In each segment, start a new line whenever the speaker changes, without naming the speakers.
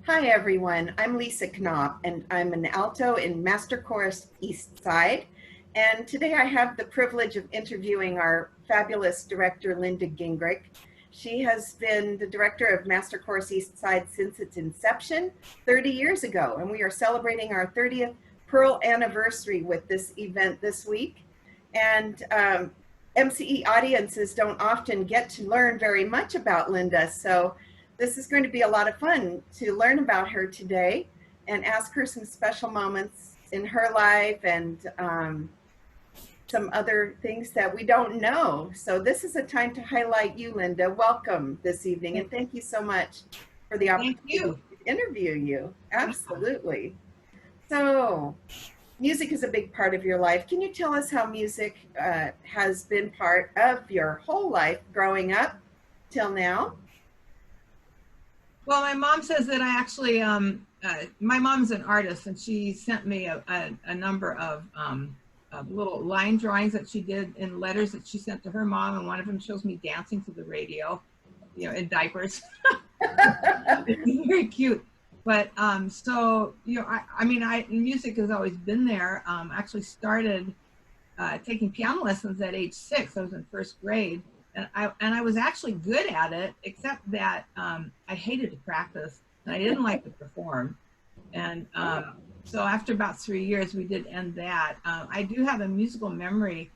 Hi everyone, I'm Lisa Knopp and I'm an alto in Master Chorus Eastside. And today I have the privilege of interviewing our fabulous director, Linda Gingrich. She has been the director of Master Chorus Eastside since its inception 30 years ago. And we are celebrating our 30th Pearl anniversary with this event this week. And MCE audiences don't often get to learn very much about Linda. So this is going to be a lot of fun to learn about her today and ask her some special moments in her life and some other things that we don't know. So this is a time to highlight you, Linda. Welcome this evening, and thank you so much for the opportunity to interview you. Absolutely. So music is a big part of your life. Can you tell us how music has been part of your whole life growing up till now?
Well, my mom says that I actually, my mom's an artist, and she sent me a number of little line drawings that she did in letters that she sent to her mom, and one of them shows me dancing to the radio, in diapers. It's very cute. But so, music has always been there. Actually started taking piano lessons at age 6. I was in first grade. And I was actually good at it, except that I hated to practice and I didn't like to perform. And so after about 3 years, we did end that. I do have a musical memory,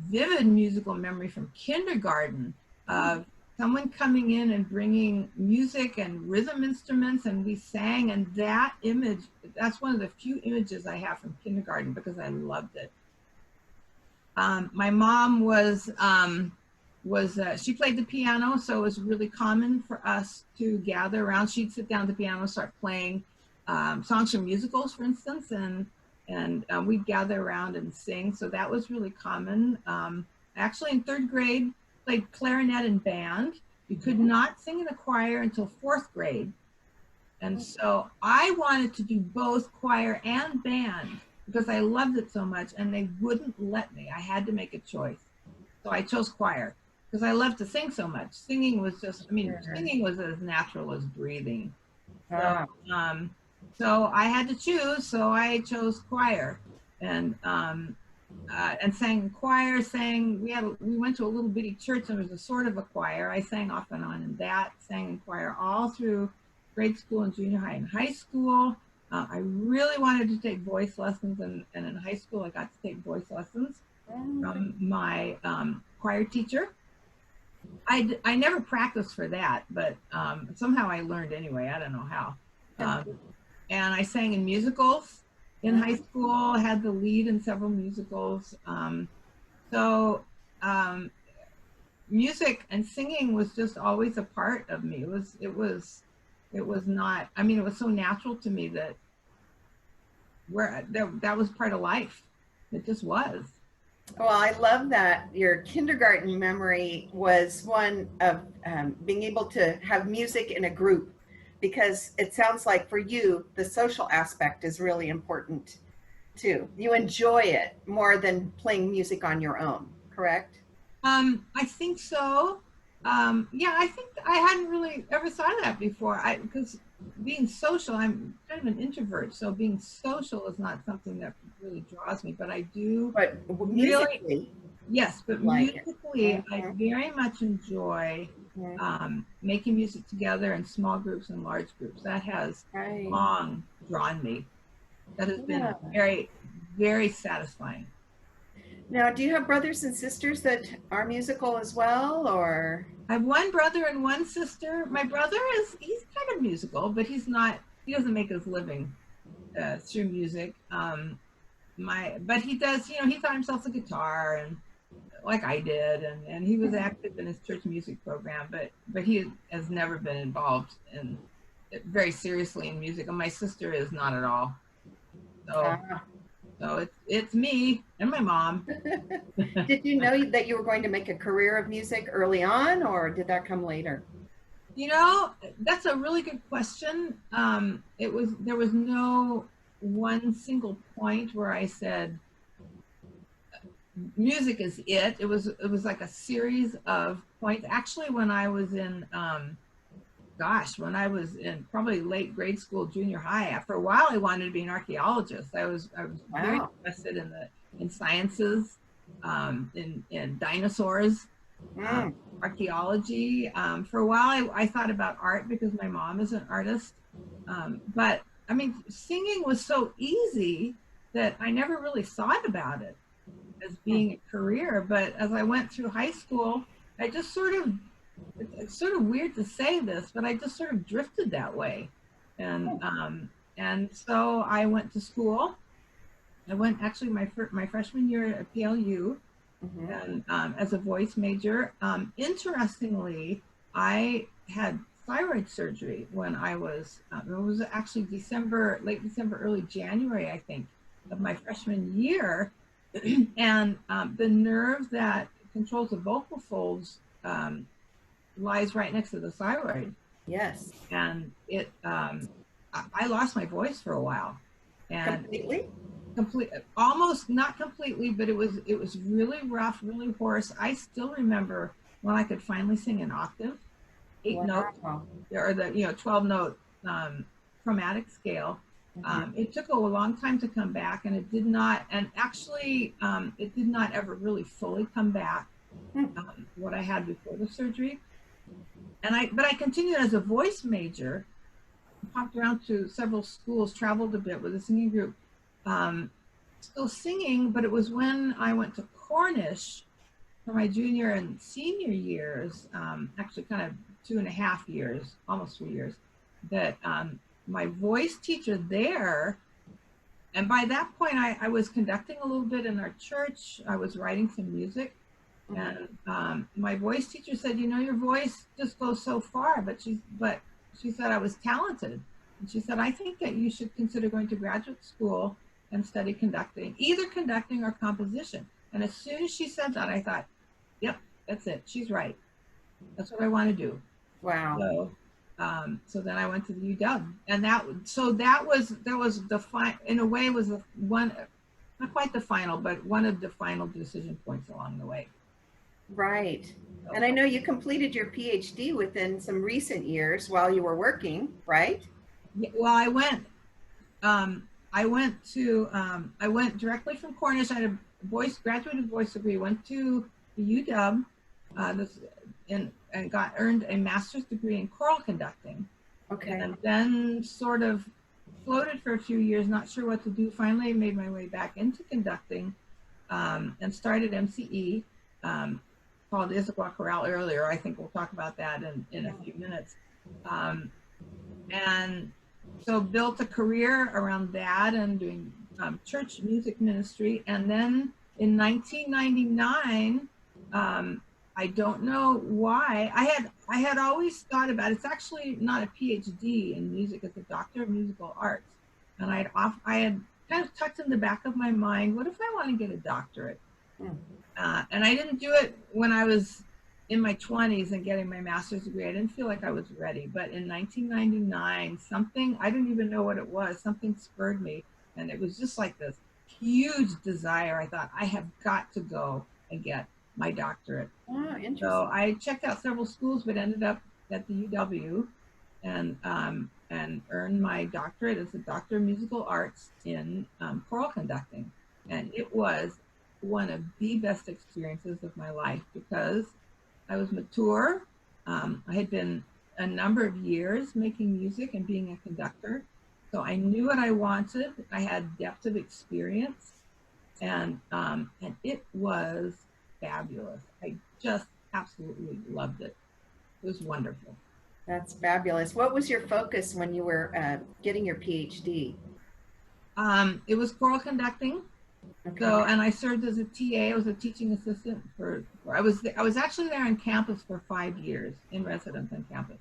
vivid musical memory from kindergarten of someone coming in and bringing music and rhythm instruments, and we sang. And that image, that's one of the few images I have from kindergarten because I loved it. My mom she played the piano, so it was really common for us to gather around. She'd sit down at the piano, start playing songs from musicals, for instance, and we'd gather around and sing. So that was really common. Actually, in 3rd grade, played clarinet and band. You could not sing in a choir until 4th grade. And so I wanted to do both choir and band because I loved it so much, and they wouldn't let me. I had to make a choice. So I chose choir because I love to sing so much. Singing was just, singing was as natural as breathing. So, so I had to choose, so I chose choir and sang in choir, we went to a little bitty church and there was a sort of a choir. I sang off and on in that, sang in choir all through grade school and junior high and high school. I really wanted to take voice lessons, and in high school I got to take voice lessons from my choir teacher. I never practiced for that, but somehow I learned anyway. I don't know how. And I sang in musicals in high school, had the lead in several musicals. So music and singing was just always a part of me. It was not, it was so natural to me that that was part of life. It just was.
Well, I love that your kindergarten memory was one of being able to have music in a group, because it sounds like for you, the social aspect is really important too. You enjoy it more than playing music on your own, correct?
I think so. Yeah, I think I hadn't really ever thought of that before. Because being social, I'm kind of an introvert, so being social is not something that really draws me. But I do.
But musically,
yes, but musically, I very much enjoy making music together in small groups and large groups. That has long drawn me. That has been very, very satisfying.
Now, do you have brothers and sisters that are musical as well, or?
I have one brother and one sister. My brother he's kind of musical, but he doesn't make his living through music. But he does, he taught himself the guitar, and like I did, and he was active in his church music program, but he has never been involved very seriously in music, and my sister is not at all. So it's me and my mom.
Did you know that you were going to make a career of music early on, or did that come later?
That's a really good question. There was no one single point where I said music is it. It was like a series of points. Actually, when I was in gosh, when I was in probably late grade school, junior high. For a while, I wanted to be an archaeologist. I was very
Wow.
interested in sciences, in dinosaurs, um,
Mm.
archaeology. For a while, I thought about art because my mom is an artist. But I mean, singing was so easy that I never really thought about it as
Mm.
being a career. But as I went through high school, I just sort of, it's sort of weird to say this, but I just sort of drifted that way. And, um, and so I went to school. I went actually my freshman year at PLU,
Mm-hmm.
and as a voice major. Interestingly, I had thyroid surgery when I was, it was actually December, late December, early January, I think, of my freshman year. And the nerve that controls the vocal folds lies right next to the thyroid.
Yes.
And I lost my voice for a while. And
Completely?
complete, almost not completely, but it was really rough, really hoarse. I still remember when I could finally sing an octave, 8 notes,
Wow.
or the 12 note chromatic scale.
Mm-hmm.
It took a long time to come back, and it did not, and actually it did not ever really fully come back, what I had before the surgery. But I continued as a voice major, popped around to several schools, traveled a bit with a singing group, um, still singing. But it was when I went to Cornish for my junior and senior years, actually kind of 2.5 years, almost 3 years, that my voice teacher there, and by that point I was conducting a little bit in our church. I was writing some music.
Mm-hmm.
And my voice teacher said, your voice just goes so far, but she said I was talented. And she said, I think that you should consider going to graduate school and study conducting, either conducting or composition. And as soon as she said that, I thought, yep, that's it. She's right. That's what I want to do.
Wow.
So then I went to the UW, and that was in a way was the one, not quite the final, but one of the final decision points along the way.
Right.
So,
And I know you completed your PhD within some recent years while you were working, right?
yeah, well, I went directly from Cornish. I had a graduated voice degree, went to the UW, this, and earned a master's degree in choral conducting,
Okay.
and then sort of floated for a few years, not sure what to do. Finally made my way back into conducting, and started MCE, called Issaquah Chorale earlier. I think we'll talk about that in a few minutes. And so built a career around that and doing church music ministry. And then in 1999, I don't know why, I had always thought about, it's actually not a PhD in music, it's a Doctor of Musical Arts. And I had kind of tucked in the back of my mind, what if I want to get a doctorate? And I didn't do it when I was in my 20s and getting my master's degree. I didn't feel like I was ready. But in 1999, something, I didn't even know what it was, something spurred me. And it was just like this huge desire. I thought, I have got to go and get my doctorate.
Oh, interesting.
So I checked out several schools, but ended up at the UW, and earned my doctorate as a Doctor of Musical Arts in choral conducting. And it was one of the best experiences of my life because I was mature. I had been a number of years making music and being a conductor. So I knew what I wanted. I had depth of experience, and it was fabulous. I just absolutely loved it. It was wonderful.
That's fabulous. What was your focus when you were getting your PhD?
It was choral conducting.
Okay.
So, and I served as a TA. I was a teaching assistant I was actually there on campus for 5 years, in residence on campus.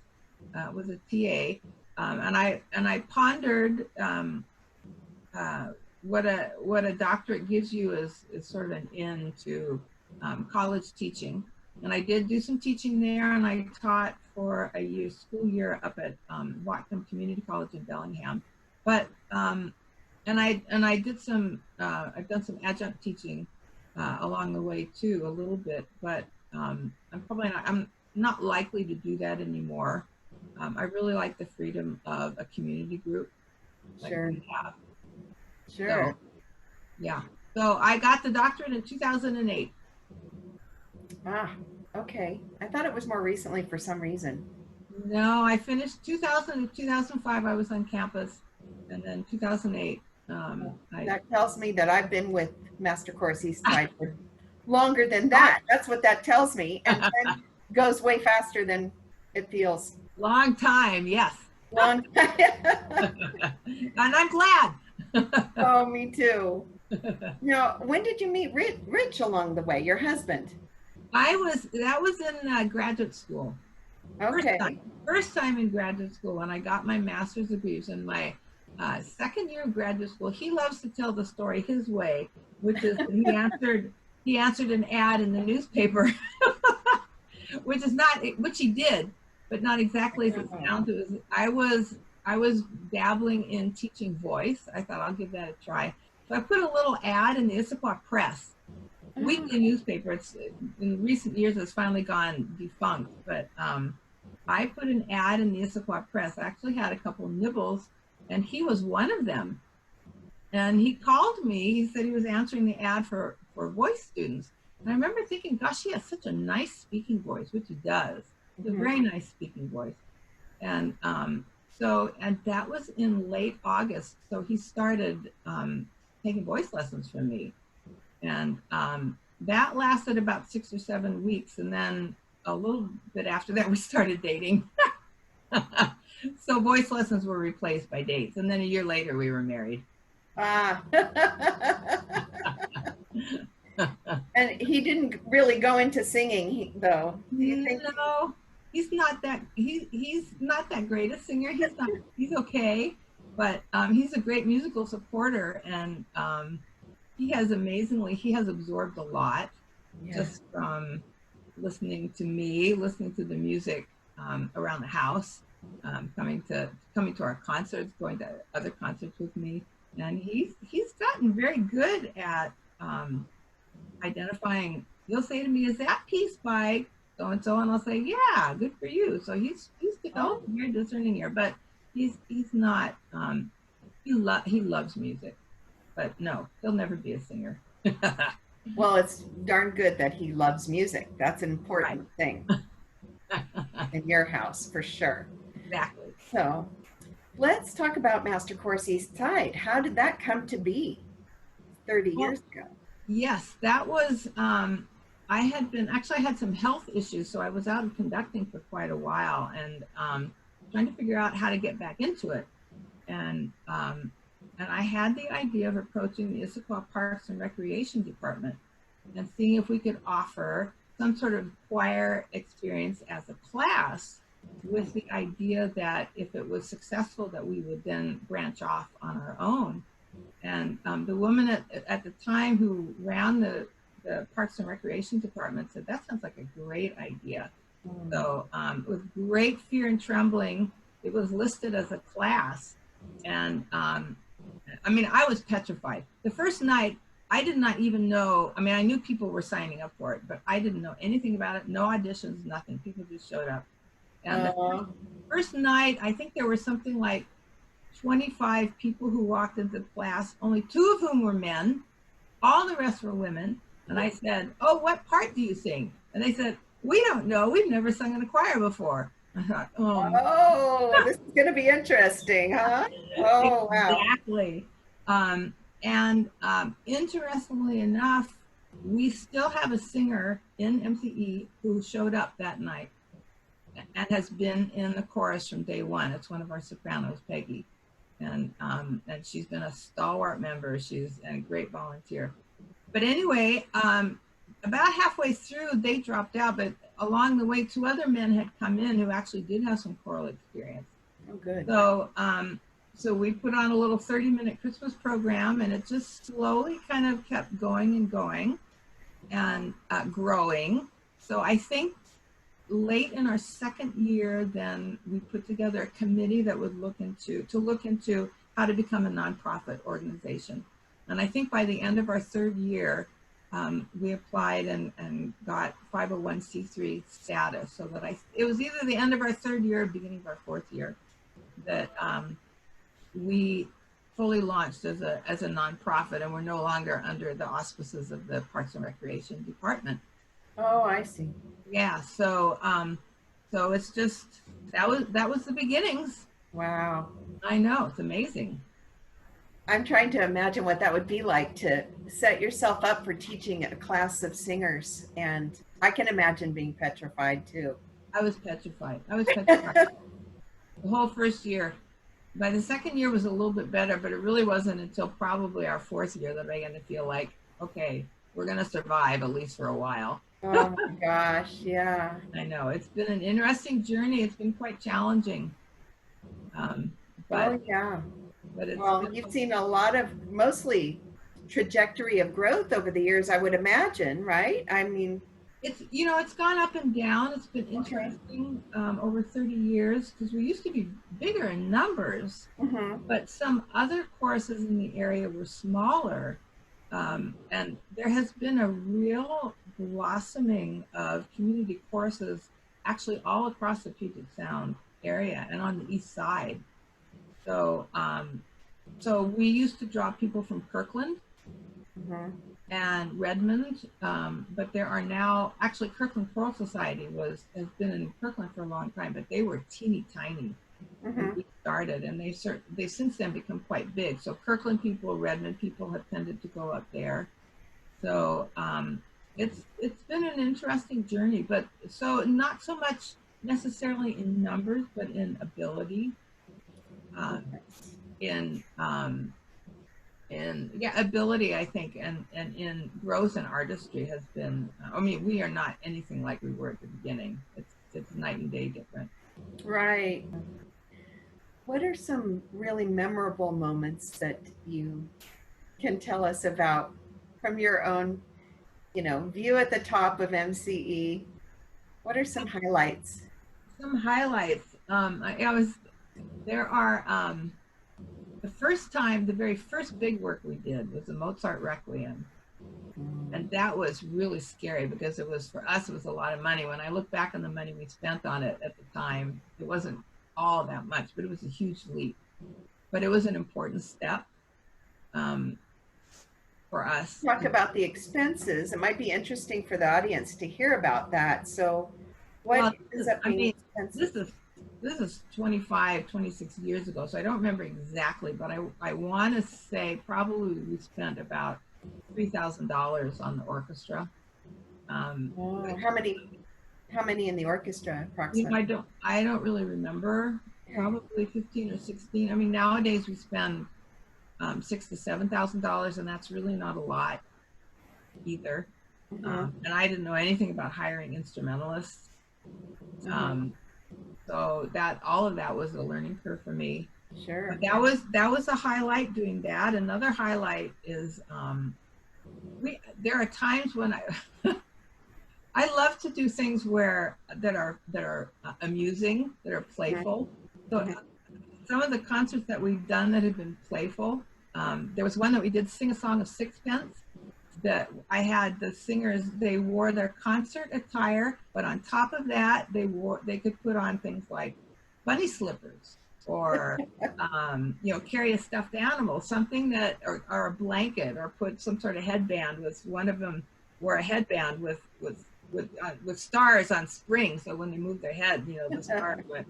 Was a TA, and I pondered what a doctorate gives you is sort of an in to college teaching. And I did do some teaching there, and I taught for a school year up at Whatcom Community College in Bellingham. But and I did some I've done some adjunct teaching along the way too, a little bit. But I'm not likely to do that anymore. I really like the freedom of a community group like
Sure.
we have.
Sure.
So yeah. So I got the doctorate in 2008.
Ah, okay. I thought it was more recently for some reason.
No, I finished 2000 to 2005. I was on campus, and then 2008. I
That tells me that I've been with Master Chorus Eastside for longer than
long,
that. That's what that tells me. And then goes way faster than it feels.
long time, yes,
Long time.
and I'm glad.
Oh, me too. Now, when did you meet Rich along the way, your husband?
That was in graduate school.
Okay.
First time in graduate school when I got my master's degrees. In my second year of graduate school, he loves to tell the story his way, which is he answered an ad in the newspaper, which he did, but not exactly as it sounds. I was dabbling in teaching voice. I thought I'll give that a try. So I put a little ad in the Issaquah Press, weekly newspaper. It's in recent years it's finally gone defunct, but I put an ad in the Issaquah Press. I actually had a couple nibbles, and he was one of them. And he called me. He said he was answering the ad for voice students. And I remember thinking, gosh, he has such a nice speaking voice, which he does. It's a very nice speaking voice. And and that was in late August. So he started taking voice lessons from me. And that lasted about 6 or 7 weeks. And then a little bit after that, we started dating. So voice lessons were replaced by dates. And then a year later, we were married.
Ah. And he didn't really go into singing, though. Do you think?
No, he's not that. He's not that great a singer. He's okay, but he's a great musical supporter, and he has absorbed a lot just from listening to me, listening to the music around the house, coming to our concerts, going to other concerts with me, and he's gotten very good at identifying. He'll say to me, "Is that piece by so and so?" And I'll say, "Yeah, good for you." So he's developed a very discerning ear, but he's not. He loves music, but no, he'll never be a singer.
Well, it's darn good that he loves music. That's an important thing in your house, for sure.
Exactly.
So let's talk about Master Chorus Eastside. How did that come to be 30 years ago?
Yes, that was, I had some health issues, so I was out of conducting for quite a while, and trying to figure out how to get back into it. And I had the idea of approaching the Issaquah Parks and Recreation Department and seeing if we could offer some sort of choir experience as a class, with the idea that if it was successful, that we would then branch off on our own. And the woman at the time who ran the Parks and Recreation Department said, "That sounds like a great idea." So with great fear and trembling, it was listed as a class. And I was petrified. The first night, I did not even know. I knew people were signing up for it, but I didn't know anything about it. No auditions, nothing. People just showed up. And the first night, I think there were something like 25 people who walked into the class, only 2 of whom were men. All the rest were women. And I said, "Oh, what part do you sing?" And they said, "We don't know. We've never sung in a choir before." I thought,
oh, this is going to be interesting, huh? Oh, wow.
Exactly. Interestingly enough, we still have a singer in MCE who showed up that night and has been in the chorus from day one. It's one of our sopranos, Peggy. And she's been a stalwart member. She's a great volunteer. But anyway, about halfway through, they dropped out. But along the way, 2 other men had come in who actually did have some choral experience.
Oh, good.
So we put on a little 30-minute Christmas program, and it just slowly kind of kept going and going and growing. So I think late in our second year, then we put together a committee that would look into how to become a nonprofit organization. And I think by the end of our 3rd year, we applied and got 501c3 status. So that it was either the end of our third year or beginning of our fourth year that we fully launched as a nonprofit, and we're no longer under the auspices of the Parks and Recreation Department.
Oh, I see.
Yeah, so so it's just that was the beginnings.
Wow.
I know, it's amazing.
I'm trying to imagine what that would be like to set yourself up for teaching a class of singers. And I can imagine being petrified too.
I was petrified. I was petrified the whole first year. By the second year was a little bit better, but it really wasn't until probably our fourth year that I began to feel like, okay, we're going to survive at least for a while.
Oh my gosh, yeah.
I know, it's been an interesting journey. It's been quite challenging. But,
Oh yeah.
but it's
Well, you've seen a lot of mostly trajectory of growth over the years, I would imagine, right? I mean,
it's, you know, it's gone up and down. It's been interesting over 30 years because we used to be bigger in numbers, but some other courses in the area were smaller. And there has been a real blossoming of community courses actually all across the Puget Sound area and on the east side. So, so we used to draw people from Kirkland and Redmond, but there are now, actually Kirkland Choral Society has been in Kirkland for a long time, but they were teeny tiny when we started, and they've since then become quite big. So Kirkland people, Redmond people have tended to go up there. So it's been an interesting journey, but so not so much necessarily in numbers, but in ability, ability, I think, and in growth and artistry has been. I mean, we are not anything like we were at the beginning. It's night and day different.
right. What are some really memorable moments that you can tell us about from your own, view at the top of MCE? What are some highlights?
Some highlights. There are, the very first big work we did was the Mozart Requiem. And that was really scary because for us, it was a lot of money. When I look back on the money we spent on it at the time, it wasn't all that much, but it was a huge leap. But it was an important step for us.
Talk about the expenses. It might be interesting for the audience to hear about that. So what ends up being expensive?
This is 25, 26 years ago, so I don't remember exactly, but I want to say probably we spent about $3,000 on the orchestra.
How many in the orchestra approximately?
I don't really remember. Probably 15 or 16. I mean, nowadays we spend $6,000 to $7,000, and that's really not a lot either. And I didn't know anything about hiring instrumentalists. So all of that was a learning curve for me.
Sure.
But that was a highlight, doing that. Another highlight is there are times when I love to do things that are amusing, that are playful. So some of the concerts that we've done that have been playful, there was one that we did, Sing a Song of Sixpence, that I had the singers, they wore their concert attire, but on top of that, they could put on things like bunny slippers or, carry a stuffed animal, something or a blanket, or put some sort of headband. One of them wore a headband with stars on springs. So when they moved their head, the stars went.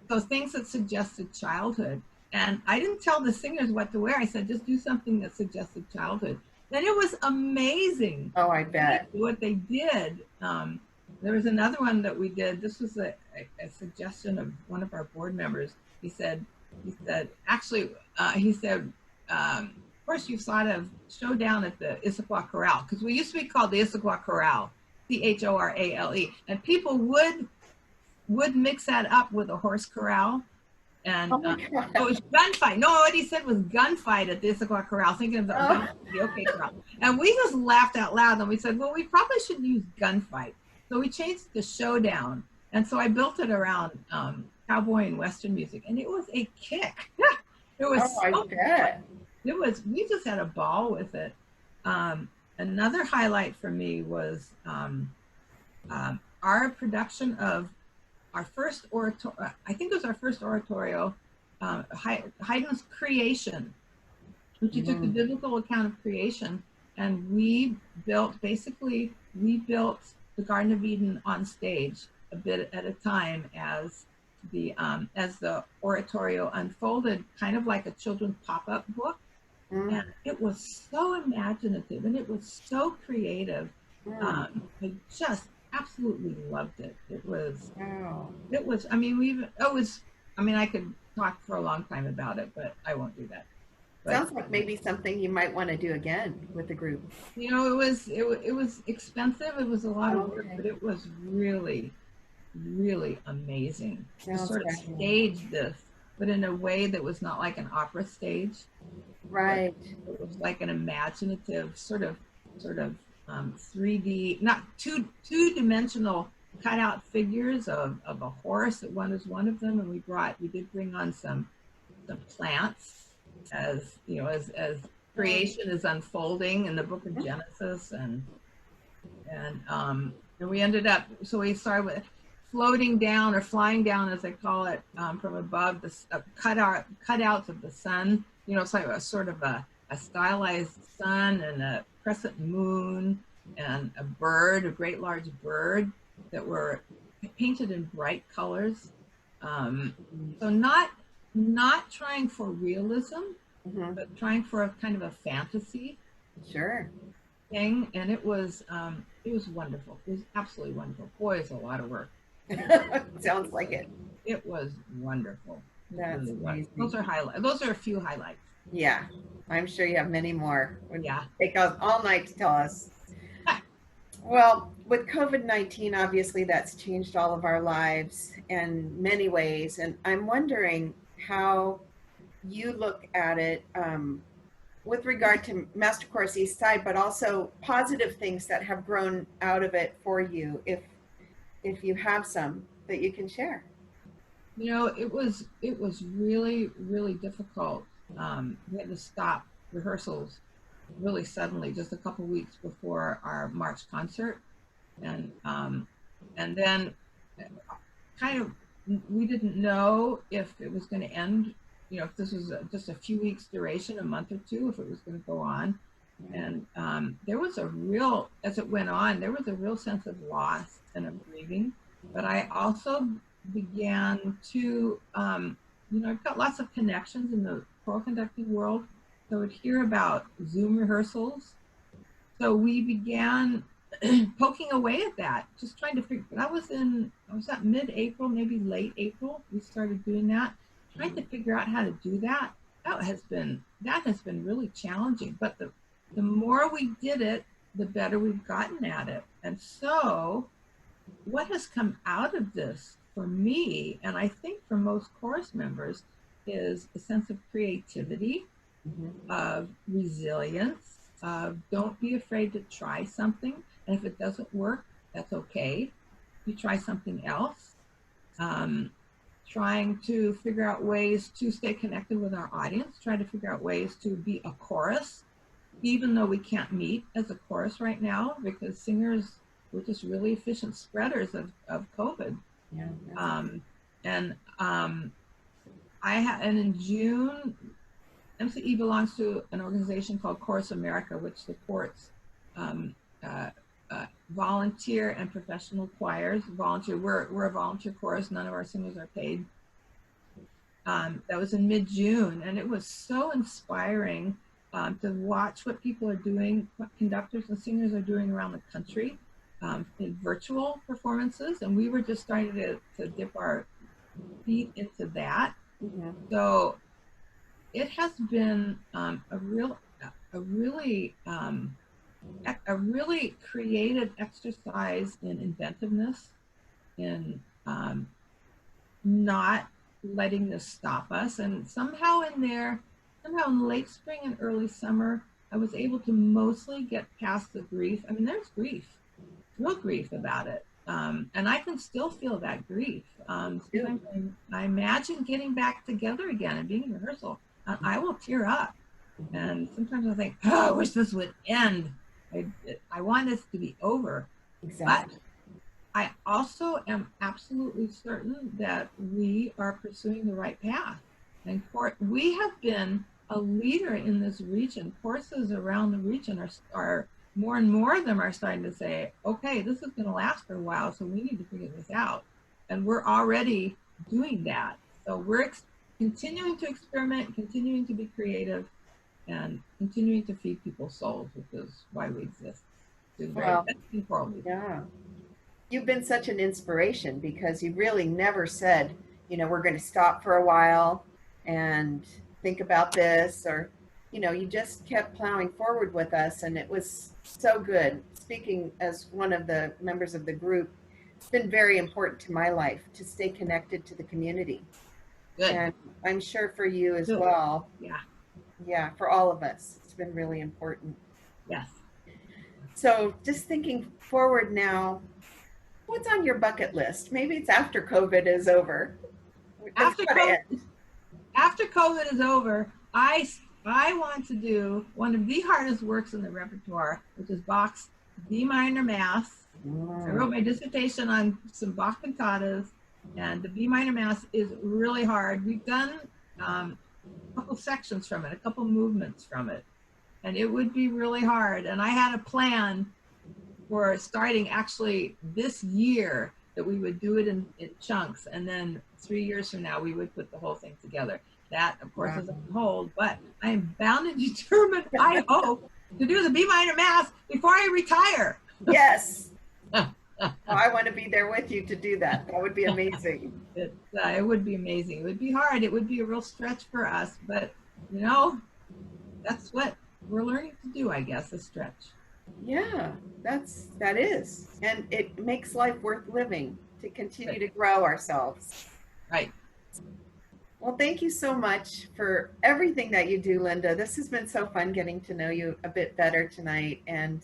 So things that suggested childhood. And I didn't tell the singers what to wear. I said, just do something that suggested childhood. Then it was amazing.
Oh, I bet.
What they did. There was another one that we did. This was a suggestion of one of our board members. He said, of course you've thought of Showdown at the Issaquah Corral, because we used to be called the Issaquah Corral, CHORALE, and people would mix that up with a horse corral. And it was gunfight. No, what he said was gunfight at the Issaquah Corral, thinking of the OK Corral. And we just laughed out loud, and we said, well, we probably should use gunfight. So we changed it to Showdown. And so I built it around cowboy and Western music, and it was a kick. It was
I bet.
We just had a ball with it. another highlight for me was our production of our first oratorio. I think it was our first oratorio, Haydn's Creation, which he took the biblical account of creation, and we built the Garden of Eden on stage a bit at a time as the oratorio unfolded, kind of like a children's pop-up book. And it was so imaginative and it was so creative. I just absolutely loved it. It was, I mean, I could talk for a long time about it, but I won't do that. But,
sounds like maybe something you might want to do again with the group.
You know, it was expensive. It was a lot of work, but it was really, really amazing to sort of stage this, but in a way that was not like an opera stage.
Right.
It was like an imaginative sort of 3D, not two-dimensional cutout figures of a horse. That one is one of them, and we did bring on some plants as you know as creation is unfolding in the book of Genesis, and we ended up, so we started with floating down or flying down, as they call it, from above, the cutouts of the sun. You know, it's like a sort of a stylized sun and a crescent moon and a great large bird that were painted in bright colors. So not trying for realism, but trying for a kind of a fantasy thing. And it was wonderful. It was absolutely wonderful. Boy, it's a lot of work.
Sounds like it.
It was wonderful.
That's amazing.
Those are highlights. Those are a few highlights.
Yeah, I'm sure you have many more.
Yeah.
Take us all night to tell us. Well, with COVID-19, obviously that's changed all of our lives in many ways. And I'm wondering how you look at it with regard to Master Chorus Eastside, but also positive things that have grown out of it for you, if you have some that you can share.
You know, it was really, really difficult. We had to stop rehearsals really suddenly, just a couple weeks before our March concert, and then kind of we didn't know if it was going to end. You know, if this was just a few weeks duration, a month or two, if it was going to go on. And there was a real, as it went on, there was a real sense of loss and of grieving. But I also began to, you know, I've got lots of connections in the choral conducting world. So I would hear about Zoom rehearsals. So we began poking away at that, just trying to figure, was that mid-April, maybe late April, we started doing that, trying to figure out how to do that. That has been really challenging. But the more we did it, the better we've gotten at it. And so what has come out of this for me, and I think for most chorus members, is a sense of creativity, of resilience, of don't be afraid to try something. And if it doesn't work, that's okay. You try something else. Trying to figure out ways to stay connected with our audience, trying to figure out ways to be a chorus, even though we can't meet as a chorus right now, because singers were just really efficient spreaders of COVID. And in June, MCE belongs to an organization called Chorus America, which supports volunteer and professional choirs. We're a volunteer chorus. None of our singers are paid. That was in mid-June, and it was so inspiring to watch what people are doing, what conductors and singers are doing around the country in virtual performances. And we were just starting to dip our feet into that. So it has been a really creative exercise in inventiveness, in not letting this stop us. And somehow in late spring and early summer, I was able to mostly get past the grief. I mean, there's grief, real grief about it. And I can still feel that grief. Sometimes I imagine getting back together again and being in rehearsal. I will tear up. And sometimes I think, oh, I wish this would end. I want this to be over. But
Exactly.
I also am absolutely certain that we are pursuing the right path. And we have been a leader in this region. Courses around the region are more and more of them are starting to say, okay, this is going to last for a while, so we need to figure this out. And we're already doing that. So we're continuing to experiment, continuing to be creative, and continuing to feed people's souls, which is why we exist. Doing great.
Well,
That's in choral music.
yeah. You've been such an inspiration because you really never said, we're going to stop for a while and think about this, or, you just kept plowing forward with us. And it was so good. Speaking as one of the members of the group, it's been very important to my life to stay connected to the community.
Good.
And I'm sure for you as
Good.
well.
Yeah.
Yeah, for all of us, it's been really important.
Yes.
So just thinking forward now, what's on your bucket list? Maybe it's after COVID is over. It's
After
got to
COVID,
end.
after COVID is over, I want to do one of the hardest works in the repertoire, which is Bach's B minor Mass. I wrote my dissertation on some Bach cantatas, and the B minor Mass is really hard. We've done a couple sections from it, a couple movements from it, and it would be really hard. And I had a plan for starting actually this year that we would do it in chunks, and then 3 years from now we would put the whole thing together. That, of course, is on hold, but I am bound and determined, I hope, to do the B minor Mass before I retire.
Yes. Well, I want to be there with you to do that. That would be amazing.
It would be amazing. It would be hard. It would be a real stretch for us, but that's what we're learning to do, I guess, a stretch.
Yeah, that is. And it makes life worth living to continue to grow ourselves.
Right.
Well, thank you so much for everything that you do, Linda. This has been so fun getting to know you a bit better tonight. And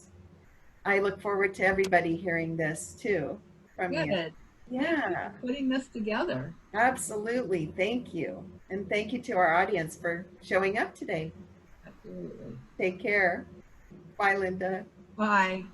I look forward to everybody hearing this too from you.
Good.
Yeah.
Thank you for putting this together.
Absolutely. Thank you. And thank you to our audience for showing up today.
Absolutely.
Take care. Bye, Linda.
Bye.